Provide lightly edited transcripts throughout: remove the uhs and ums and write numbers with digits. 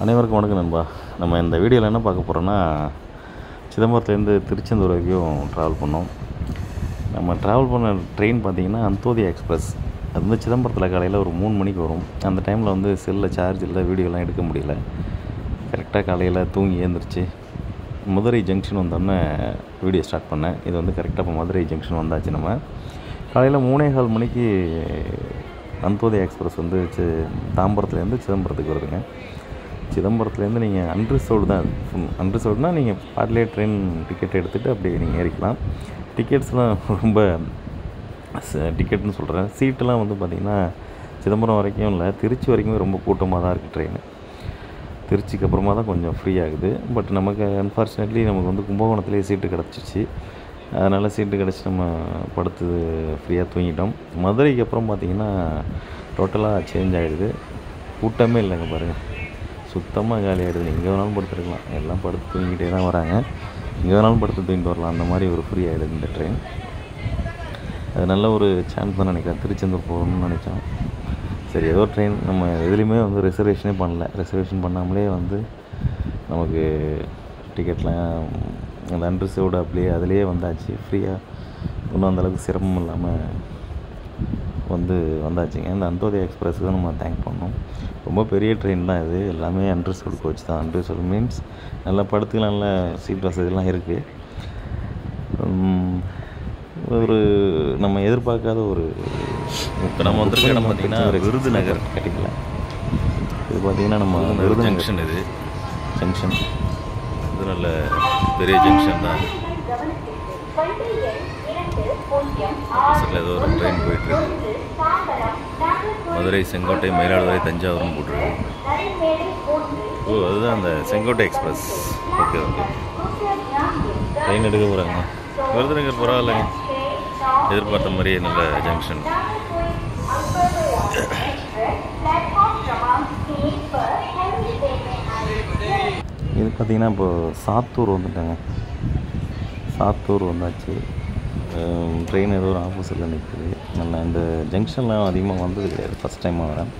அனைவருக்கும் வணக்கம் நண்பா. நம்ம இந்த வீடியோவில் என்ன பார்க்க போகிறோன்னா, சிதம்பரத்துலேருந்து திருச்செந்தூர் வரைக்கும் ட்ராவல் பண்ணோம். நம்ம ட்ராவல் பண்ண ட்ரெயின் பார்த்திங்கன்னா அந்தோதியா எக்ஸ்பிரஸ். அது வந்து சிதம்பரத்தில் காலையில் ஒரு 3 மணிக்கு வரும். அந்த டைமில் வந்து செல்லில் சார்ஜ் இல்லை, வீடியோலாம் எடுக்க முடியல. கரெக்டாக காலையில் தூங்கி எழுந்திரிச்சு மதுரை ஜங்ஷன் வந்தோடனே வீடியோ ஸ்டார்ட் பண்ணேன். இது வந்து கரெக்டாக இப்போ மதுரை ஜங்ஷன் வந்தாச்சு. நம்ம காலையில் 3:15 மணிக்கு அந்தோதியா எக்ஸ்பிரஸ் வந்து தாம்பரத்துலேருந்து சிதம்பரத்துக்கு வருதுங்க. சிதம்பரத்துலேருந்து நீங்கள் அன்ரிசர்வ்டு தான். அன்ரிசர்வ்டுனால் நீங்கள் பாட்டிலே ட்ரெயின் டிக்கெட் எடுத்துகிட்டு அப்படியே நீங்கள் ஏறிக்கலாம். டிக்கெட்ஸ்லாம் ரொம்ப டிக்கெட்னு சொல்கிறேன், சீட்டெல்லாம் வந்து பார்த்திங்கன்னா சிதம்பரம் வரைக்கும் இல்லை, திருச்சி வரைக்குமே ரொம்ப கூட்டமாக தான் இருக்குது ட்ரெயின். திருச்சிக்கு அப்புறமா தான் கொஞ்சம் ஃப்ரீ ஆகுது. பட் நமக்கு அன்ஃபார்ச்சுனேட்லி நமக்கு வந்து கும்பகோணத்துலேயே சீட்டு கிடச்சிச்சு. அதனால் சீட்டு கிடச்சி நம்ம படுத்து ஃப்ரீயாக தூங்கிட்டோம். மதுரைக்கு அப்புறம் பார்த்திங்கன்னா டோட்டலாக சேஞ்ச் ஆகிடுது. கூட்டமே இல்லைங்க பாருங்கள், சுத்தமாக காலி ஆகிடுது. எங்கே வேணாலும் படுத்துருக்கலாம், எல்லாம் படுத்து தூங்கிட்டே தான் வராங்க. எங்கே வேணாலும் படுத்து தூங்கிட்டு வரலாம், அந்த மாதிரி ஒரு ஃப்ரீ ஆகிடுது இந்த ட்ரெயின். அது நல்ல ஒரு சான்ஸ் தான் நினைக்கிறேன். திருச்செந்தூர் போகணும்னு நினச்சோம். சரி, ஏதோ ட்ரெயின் நம்ம எதுலேயுமே வந்து ரிசர்வேஷனே பண்ணல. ரிசர்வேஷன் பண்ணாமலே வந்து நமக்கு டிக்கெட்லாம் அந்த அன்ரிசர்வ்டு அப்படியே அதிலேயே வந்தாச்சு. ஃப்ரீயாக ஒன்றும் அந்தளவுக்கு சிரமம் இல்லாமல் வந்தாச்சுங்க. இந்த அந்தோதியா எக்ஸ்பிரஸுக்கு தான் நம்ம தேங்க் பண்ணோம். ரொம்ப பெரிய ட்ரெயின் தான் இது. எல்லாமே அன்ரிசர்வ்டு கோச் தான். அன்ரிசர்வ்டு மீன்ஸ் நல்லா படுத்துக்கலாம், நல்ல சீட் வசதிலாம் இருக்குது. ஒரு நம்ம எதிர்பார்க்காத ஒரு இப்போ நம்ம வந்துருக்க இடம் பார்த்திங்கன்னா விருதுநகர் கிடைக்கலாம். இது பார்த்திங்கன்னா நம்ம விருது ஜங்ஷன். இது ஜங்ஷன் இது நல்ல பெரிய ஜங்ஷன் தான். பக்கத்தில் ஏதோ ஒரு ட்ரெயின் போயிட்டுருக்கு. மதுரை, செங்கோட்டை, மயிலாடுதுறை, தஞ்சாவூர்னு போட்டிருக்கு. ஓ, அதுதான் அந்த Sengottai express. Okay okay, train எடுக்க போகிறாங்க. விருதுநகர் பரவாயில்லைங்க, எதிர்பார்த்த மாதிரியே நல்ல ஜங்ஷன். இது பார்த்திங்கன்னா இப்போது சாத்தூர் வந்துட்டாங்க. சாத்தூர் வந்தாச்சு. ட்ரெயின் ஏதோ ஒரு ஆப்போசிட்டில் நிற்குது. நம்ம இந்த ஜங்ஷன்லாம் அதிகமாக வந்தது கிடையாது, ஃபஸ்ட் டைமாக வரேன்.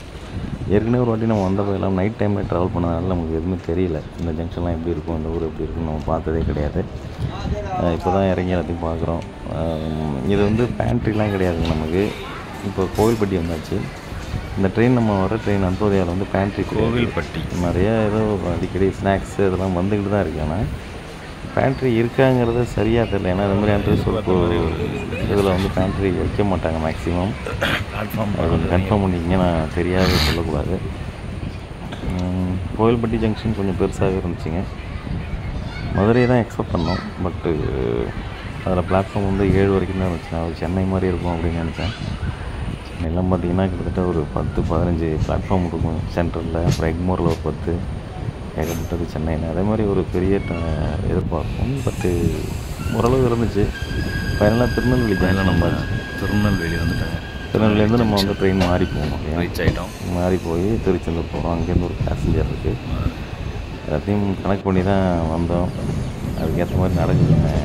ஏற்கனவே ஒரு வாட்டி நம்ம வந்தப்போ எல்லாம் நைட் டைமில் ட்ராவல் பண்ணதுனால நமக்கு எதுவுமே தெரியல. இந்த ஜங்ஷன்லாம் எப்படி இருக்கும், இந்த ஊர் எப்படி இருக்குன்னு நம்ம பார்த்ததே கிடையாது. இப்போ தான் இறங்கி எல்லாத்தையும் பார்க்குறோம். இது வந்து பேண்ட்ரிலாம் கிடையாது நமக்கு. இப்போ கோவில்பட்டி வந்தாச்சு. இந்த ட்ரெயின் நம்ம வர ட்ரெயின் அந்தோதியாவில் வந்து பேண்ட்ரி கோவில்பட்டி நிறைய ஏதோ அடிக்கடி ஸ்நாக்ஸு இதெல்லாம் வந்துக்கிட்டு தான் இருக்கு. ஆனால் பேண்ட்ரி இருக்காங்கிறது சரியாக தெரியல. ஏன்னா அது மாதிரி அன்ரிசர்வ்டு இதில் வந்து பேண்ட்ரி வைக்க மாட்டாங்க மேக்ஸிமம். அது கொஞ்சம் கன்ஃபார்ம் பண்ணிக்கிங்க, நான் தெரியாது சொல்லக்கூடாது. கோவில்பட்டி ஜங்ஷன் கொஞ்சம் பெருசாகவே இருந்துச்சுங்க. மதுரையை தான் எக்ஸ்பெக்ட் பண்ணோம். பட்டு அதில் பிளாட்ஃபார்ம் வந்து 7 வரைக்கும் தான் இருந்துச்சு. நான் சென்னை மாதிரி இருக்கும் அப்படின்னு நினச்சேன். சென்னையெல்லாம் பார்த்திங்கன்னா கிட்டத்தட்ட ஒரு 10-15 பிளாட்ஃபார்ம் இருக்கும் சென்ட்ரலில். அப்புறம் எக்மோரில் ஒரு 10, ஏகப்பட்டது சென்னையில். அதே மாதிரி ஒரு பெரிய எதிர்பார்ப்போம். பட்டு ஓரளவு இருந்துச்சு. ஃபைனலாக திருநெல்வேலி ஜங்ஷன். நம்ம திருநெல்வேலி வந்துட்டாங்க. திருநெல்வேலியிலேருந்து நம்ம வந்து ட்ரெயின் மாறி போகணும். ரீச் ஆகிட்டோம். மாறி போய் திருச்செந்தூர் போகிறோம். அங்கேருந்து ஒரு பேசஞ்சர் இருக்குது. எல்லாத்தையும் கனெக்ட் பண்ணி தான் வந்தோம். அதுக்கேற்ற மாதிரி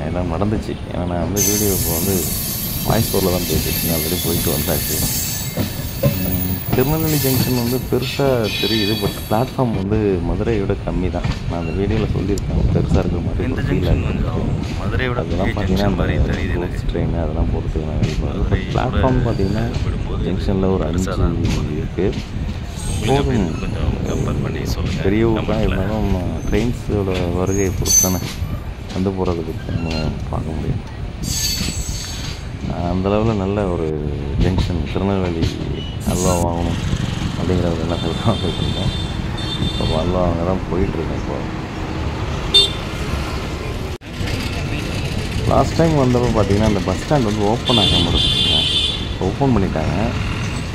எல்லாம் நடந்துச்சு. ஏன்னா நான் வந்து வீடியோ இப்போ வந்து வாய்ஸ் ஓவரில் தான் பேசிட்டு ஆல்ரெடி போயிட்டு வந்தாச்சு. திருநெல்வேலி ஜங்ஷன் வந்து பெருசாக தெரியுது. பட் பிளாட்ஃபார்ம் வந்து மதுரையோட கம்மி தான். நான் அந்த வீடியோவில் சொல்லியிருக்கேன், பெருசாக இருக்கிற மாதிரி ஒரு ஃபீல் ஆகுது. மதுரையோட அதெல்லாம் பார்த்தீங்கன்னா அந்த ட்ரெயின் அதெல்லாம் போகிறதுக்கு பிளாட்ஃபார்ம் பார்த்திங்கன்னா ஜங்ஷனில் ஒரு 5 இருக்குது. போதும், கம்பேர் பண்ணி சொல்லுங்கள். பெரிய ஊர் தான் இருந்தாலும் ட்ரெயின்ஸோட வருகையை பொறுத்து தானே வந்து போகிறதுக்கு நம்ம பார்க்க முடியும். அந்தளவில் நல்ல ஒரு ஜங்ஷன். திருநெல்வேலி அல்வா வாங்கணும் அப்படிங்கிற ஒரு எண்ணத்தில் தான் வந்துட்டுருக்கோம். இப்போ அல்வா வாங்க தான் போயிட்டுருக்கேன். இப்போ லாஸ்ட் டைம் வந்தப்போ பார்த்திங்கன்னா அந்த பஸ் ஸ்டாண்ட் வந்து ஓப்பன் ஆகாமல் இருந்துச்சுங்க. ஓப்பன் பண்ணிட்டாங்க.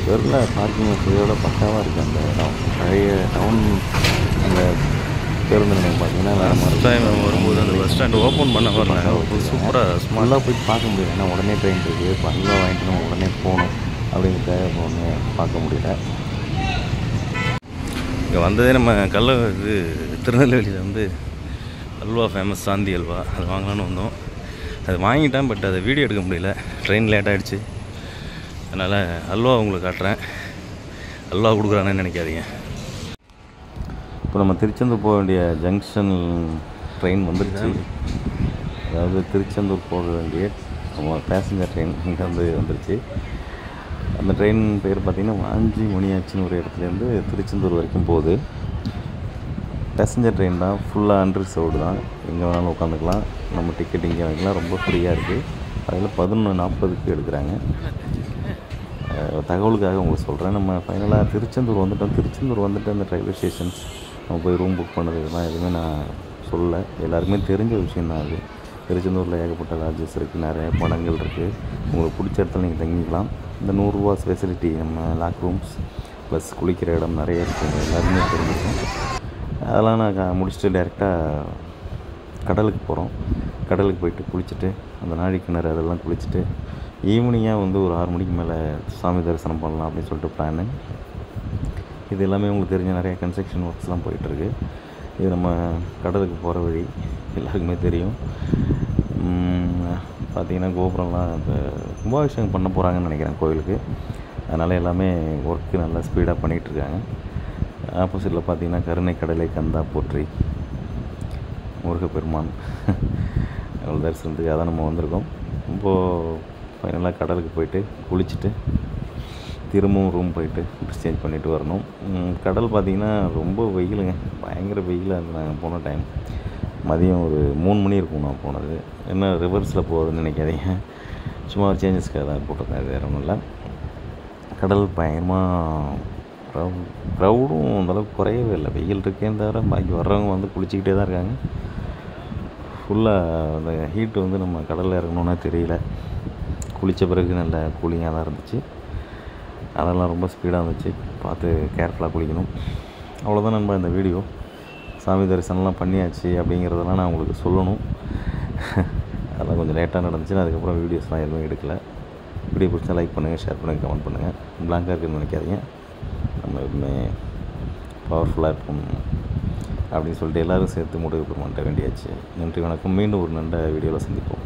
வெறும் பார்க்கிங் வசதியோட பக்காவாக இருக்குது அந்த இடம். பழைய டவுன் அந்த பேருந்து நிலையம் பார்த்திங்கன்னா வேறு மாதிரி டைம் வரும்போது அந்த பஸ் ஸ்டாண்டு ஓப்பன் பண்ண வரலாங்க. சூப்பராக ஸ்மாலாக போய் பார்க்க முடியும். ஏன்னா உடனே ட்ரெயின் இருக்குது. இப்போ அல்வா வாங்கிட்டு நம்ம உடனே போகணும் அப்படிங்கிறத ஒன்று பார்க்க முடியல. இங்கே வந்ததே நம்ம திருநெல்வேலியில் வந்து அல்வா ஃபேமஸ், சாந்தி அல்வா. அது வாங்கலான்னு வந்தோம். அது வாங்கிட்டேன். பட் அதை வீடியோ எடுக்க முடியல, ட்ரெயின் லேட் ஆகிடுச்சு. அதனால் அல்வா உங்களுக்கு காட்டுறேன். அல்வா கொடுக்குறானேன்னு நினைக்காதீங்க. இப்போ நம்ம திருச்செந்தூர் போக வேண்டிய ஜங்ஷன் ட்ரெயின் வந்துருச்சு. அதாவது திருச்செந்தூர் போக வேண்டிய நம்ம பேசஞ்சர் ட்ரெயின் இங்கே வந்துருச்சு. அந்த ட்ரெயின் பேர் பார்த்திங்கன்னா வாஞ்சி மணியாச்சின்னு ஒரு இடத்துலேருந்து திருச்செந்தூர் வரைக்கும் போகுது. பேசஞ்சர் ட்ரெயின் தான், ஃபுல்லாக அன்ரிசர்வ்டு தான், எங்கே வேணாலும் உட்காந்துக்கலாம். நம்ம டிக்கெட் இங்கே வாங்கிக்கலாம், ரொம்ப ஃப்ரீயாக இருக்குது. அதில் 11:40க்கு எடுக்கிறாங்க. தகவலுக்காக உங்களுக்கு சொல்கிறேன். நம்ம ஃபைனலாக திருச்செந்தூர் வந்துட்டோம். திருச்செந்தூர் வந்துட்டு அந்த ரயில்வே ஸ்டேஷன்ஸ் நம்ம போய் ரூம் புக் பண்ணது இதெல்லாம் எதுவுமே நான் சொல்லலை. எல்லாருக்குமே தெரிஞ்ச விஷயந்தான் அது. திருச்செந்தூரில் ஏகப்பட்ட லாட்ஜஸ் இருக்குது, நிறைய படங்கள் இருக்குது. உங்களுக்கு பிடிச்ச இடத்துல நீங்கள் தங்கிக்கலாம். இந்த 100 ரூபா ஃபெசிலிட்டி, நம்ம லாக் ரூம்ஸ் ப்ளஸ் குளிக்கிற இடம் நிறைய இருக்குது, எல்லாருமே தெரிஞ்சுக்கும். அதெல்லாம் நான் முடிச்சுட்டு டேரெக்டாக கடலுக்கு போகிறோம். கடலுக்கு போயிட்டு குளிச்சுட்டு அந்த நாழி கிணறு அதெல்லாம் குளிச்சுட்டு ஈவினிங்காக வந்து ஒரு 6 மணிக்கு மேலே சாமி தரிசனம் பண்ணலாம் அப்படின்னு சொல்லிட்டு பிளானு. இது எல்லாமே உங்களுக்கு தெரிஞ்ச நிறைய கன்ஸ்ட்ரக்ஷன் ஒர்க்ஸ்லாம் போயிட்டுருக்கு. இது நம்ம கடலுக்கு போகிற வழி, எல்லாருக்குமே தெரியும். பார்த்திங்கன்னா கோபுரம்லாம் இப்போ கும்பாபிஷேகம் பண்ண போகிறாங்கன்னு நினைக்கிறேன் கோயிலுக்கு. அதனால் எல்லாமே ஒர்க்கு நல்லா ஸ்பீடாக பண்ணிகிட்ருக்காங்க. ஆப்போசிட்டில் பார்த்திங்கன்னா கருணை கடலை கந்தா போற்றி முருகப்பெருமான் அவ்வளோ தரிசனத்துக்காக தான் நம்ம வந்திருக்கோம். இப்போது ஃபைனலாக கடலுக்கு போயிட்டு குளிச்சுட்டு திரும்பவும் ரூம் போயிட்டு ட்ரெஸ் சேஞ்ச் பண்ணிவிட்டு வரணும். கடல் பார்த்திங்கன்னா ரொம்ப வெயிலுங்க, பயங்கர வெயிலாக இருந்து நாங்கள் போன டைம் மதியம் ஒரு 3 மணி இருக்கும் நான் போனது. என்ன ரிவர்ஸில் போகுதுன்னு நினைக்காதீங்க, சும்மா ஒரு சேஞ்சஸ்க்காக தான் போட்டிருக்கேன், அது வேறு ஒன்றும் இல்லை. கடல் பயங்கரமாக க்ரௌடும் அந்தளவுக்கு குறையவே இல்லை. வெயில் இருக்கேன்னு தவிர பாக்கி வர்றவங்க வந்து குளிச்சிக்கிட்டே தான் இருக்காங்க. ஃபுல்லாக அந்த ஹீட்டு வந்து நம்ம கடலில் இறங்கணுன்னா தெரியல. குளித்த பிறகு நல்ல கூலிங்காக தான் இருந்துச்சு. அதெல்லாம் ரொம்ப ஸ்பீடாக இருந்துச்சு, பார்த்து கேர்ஃபுல்லாக குளிக்கணும். அவ்வளோதான் நண்பா இந்த வீடியோ. சாமி தரிசனம்லாம் பண்ணியாச்சு அப்படிங்கிறதெல்லாம் நான் உங்களுக்கு சொல்லணும். அதெல்லாம் கொஞ்சம் லேட்டாக நடந்துச்சு. அதுக்கப்புறம் வீடியோஸ்லாம் எதுவும் எடுக்கலை. வீடியோ பிடிச்சா லைக் பண்ணுங்கள், ஷேர் பண்ணுங்கள், கமெண்ட் பண்ணுங்கள். பிளாங்காக இருக்குதுன்னு நினைக்காதீங்க, நம்ம எப்பவுமே பவர்ஃபுல்லாக இருப்போம் அப்படின்னு சொல்லிட்டு எல்லோரும் சேர்த்து முருகப்பெருமான்கிட்ட வேண்டியாச்சு. நன்றி, வணக்கம். மீண்டும் ஒரு நல்ல வீடியோவில் சந்திப்போம்.